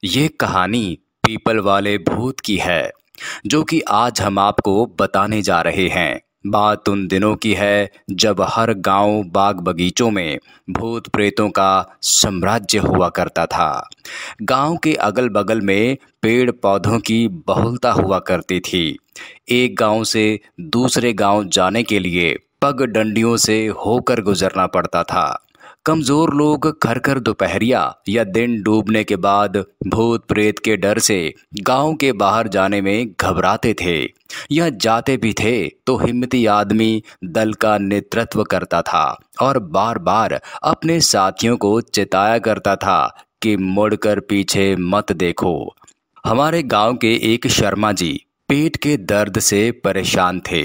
ये कहानी पीपल वाले भूत की है जो कि आज हम आपको बताने जा रहे हैं। बात उन दिनों की है जब हर गांव बाग बगीचों में भूत प्रेतों का साम्राज्य हुआ करता था। गांव के अगल बगल में पेड़ पौधों की बहुलता हुआ करती थी। एक गांव से दूसरे गांव जाने के लिए पगडंडियों से होकर गुजरना पड़ता था। कमजोर लोग घर घर दोपहरिया या दिन डूबने के बाद भूत प्रेत के डर से गांव के बाहर जाने में घबराते थे, या जाते भी थे तो हिम्मती आदमी दल का नेतृत्व करता था और बार बार अपने साथियों को चेताया करता था कि मुड़कर पीछे मत देखो। हमारे गांव के एक शर्मा जी पेट के दर्द से परेशान थे।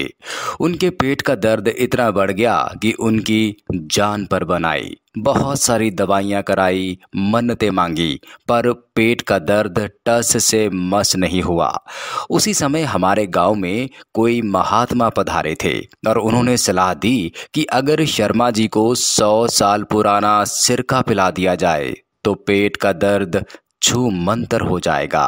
उनके पेट का दर्द इतना बढ़ गया कि उनकी जान पर बनाई। बहुत सारी दवाइयां कराई, मन्नतें मांगी, पर पेट का दर्द टस से मस नहीं हुआ। उसी समय हमारे गांव में कोई महात्मा पधारे थे और उन्होंने सलाह दी कि अगर शर्मा जी को 100 साल पुराना सिरका पिला दिया जाए तो पेट का दर्द छू मंतर हो जाएगा।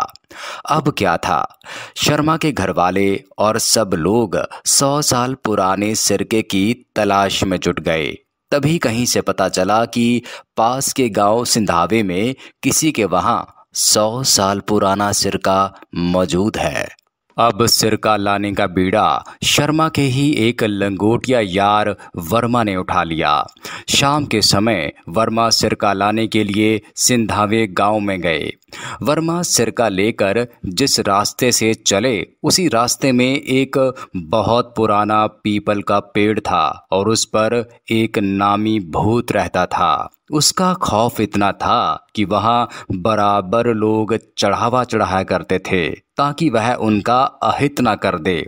अब क्या था, शर्मा के घर वाले और सब लोग 100 साल पुराने सिरके की तलाश में जुट गए। तभी कहीं से पता चला कि पास के गांव सिंधावे में किसी के वहां 100 साल पुराना सिरका मौजूद है। अब सिरका लाने का बीड़ा शर्मा के ही एक लंगोटिया यार वर्मा ने उठा लिया। शाम के समय वर्मा सिरका लाने के लिए सिंधावे गांव में गए। वर्मा सिरका लेकर जिस रास्ते से चले उसी रास्ते में एक बहुत पुराना पीपल का पेड़ था और उस पर एक नामी भूत रहता था। उसका खौफ इतना था कि वहां बराबर लोग चढ़ावा चढ़ाया करते थे ताकि वह उनका अहित ना कर दे,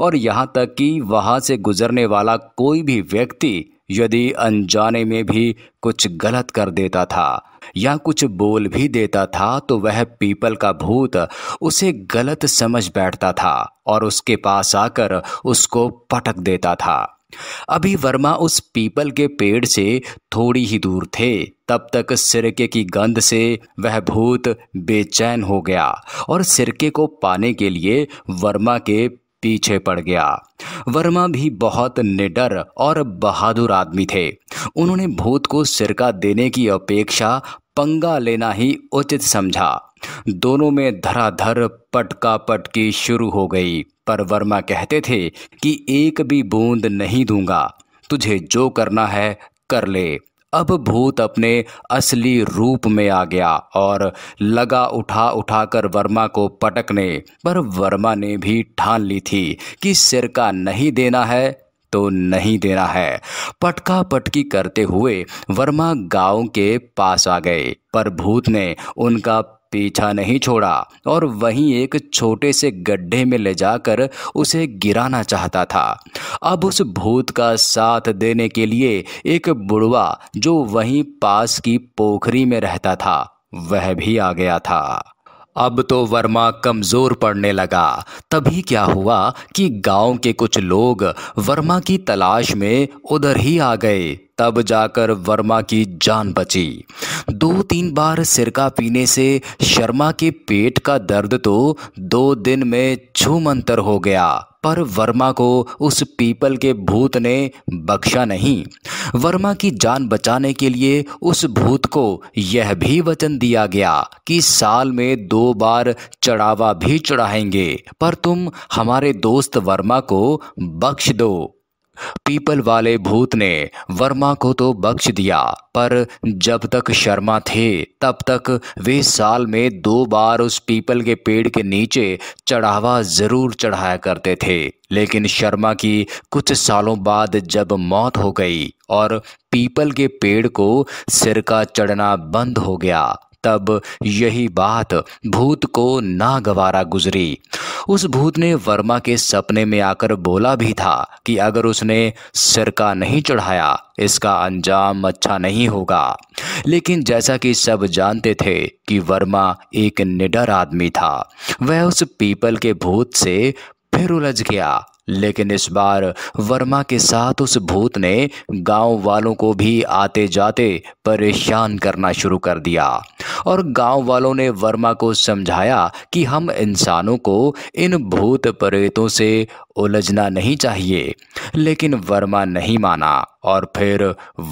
और यहाँ तक कि वहां से गुजरने वाला कोई भी व्यक्ति यदि अनजाने में भी कुछ गलत कर देता था या कुछ बोल भी देता था तो वह पीपल का भूत उसे गलत समझ बैठता था और उसके पास आकर उसको पटक देता था। अभी वर्मा उस पीपल के पेड़ से थोड़ी ही दूर थे, तब तक सिरके की गंध से वह भूत बेचैन हो गया और सिरके को पाने के लिए वर्मा के पीछे पड़ गया। वर्मा भी बहुत निडर और बहादुर आदमी थे। उन्होंने भूत को सिरका देने की अपेक्षा पंगा लेना ही उचित समझा। दोनों में धराधर पटका पटकी शुरू हो गई, पर वर्मा कहते थे कि एक भी बूंद नहीं दूंगा, तुझे जो करना है कर ले। अब भूत अपने असली रूप में आ गया और लगा उठा उठाकर वर्मा को पटकने, पर वर्मा ने भी ठान ली थी कि सिरका नहीं देना है तो नहीं देना है। पटका पटकी करते हुए वर्मा गांव के पास आ गए, पर भूत ने उनका पीछा नहीं छोड़ा और वहीं एक छोटे से गड्ढे में ले जाकर उसे गिराना चाहता था। अब उस भूत का साथ देने के लिए एक बुढ़वा जो वहीं पास की पोखरी में रहता था वह भी आ गया था। अब तो वर्मा कमजोर पड़ने लगा। तभी क्या हुआ कि गांव के कुछ लोग वर्मा की तलाश में उधर ही आ गए। तब जाकर वर्मा की जान बची। 2-3 बार सिरका पीने से शर्मा के पेट का दर्द तो 2 दिन में छूमंतर हो गया, पर वर्मा को उस पीपल के भूत ने बख्शा नहीं। वर्मा की जान बचाने के लिए उस भूत को यह भी वचन दिया गया कि साल में 2 बार चढ़ावा भी चढ़ाएंगे, पर तुम हमारे दोस्त वर्मा को बख्श दो। पीपल वाले भूत ने वर्मा को तो बख्श दिया, पर जब तक शर्मा थे तब तक वे साल में 2 बार उस पीपल के पेड़ के नीचे चढ़ावा जरूर चढ़ाया करते थे। लेकिन शर्मा की कुछ सालों बाद जब मौत हो गई और पीपल के पेड़ को सिरका चढ़ना बंद हो गया, तब यही बात भूत को नागवारा गुजरी। उस भूत ने वर्मा के सपने में आकर बोला भी था कि अगर उसने सिरका नहीं चढ़ाया इसका अंजाम अच्छा नहीं होगा। लेकिन जैसा कि सब जानते थे कि वर्मा एक निडर आदमी था, वह उस पीपल के भूत से फिर उलझ गया। लेकिन इस बार वर्मा के साथ उस भूत ने गांव वालों को भी आते जाते परेशान करना शुरू कर दिया और गांव वालों ने वर्मा को समझाया कि हम इंसानों को इन भूत प्रेतों से उलझना नहीं चाहिए, लेकिन वर्मा नहीं माना और फिर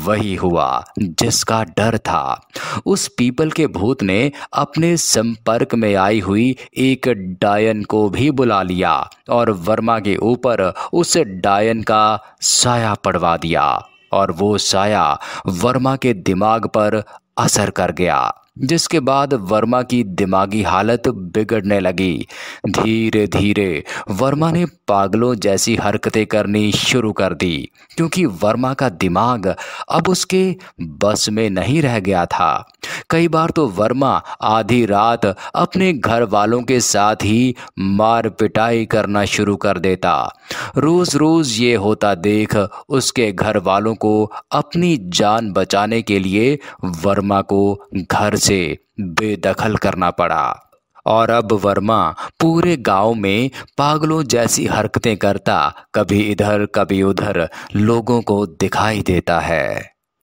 वही हुआ जिसका डर था। उस पीपल के भूत ने अपने संपर्क में आई हुई एक डायन को भी बुला लिया और वर्मा के ऊपर उस डायन का साया पड़वा दिया और वो साया वर्मा के दिमाग पर असर कर गया, जिसके बाद वर्मा की दिमागी हालत बिगड़ने लगी। धीरे धीरे वर्मा ने पागलों जैसी हरकतें करनी शुरू कर दी क्योंकि वर्मा का दिमाग अब उसके बस में नहीं रह गया था। कई बार तो वर्मा आधी रात अपने घर वालों के साथ ही मार पिटाई करना शुरू कर देता। रोज रोज ये होता देख उसके घर वालों को अपनी जान बचाने के लिए वर्मा को घर से बेदखल करना पड़ा और अब वर्मा पूरे गांव में पागलों जैसी हरकतें करता, कभी इधर कभी उधर लोगों को दिखाई देता है।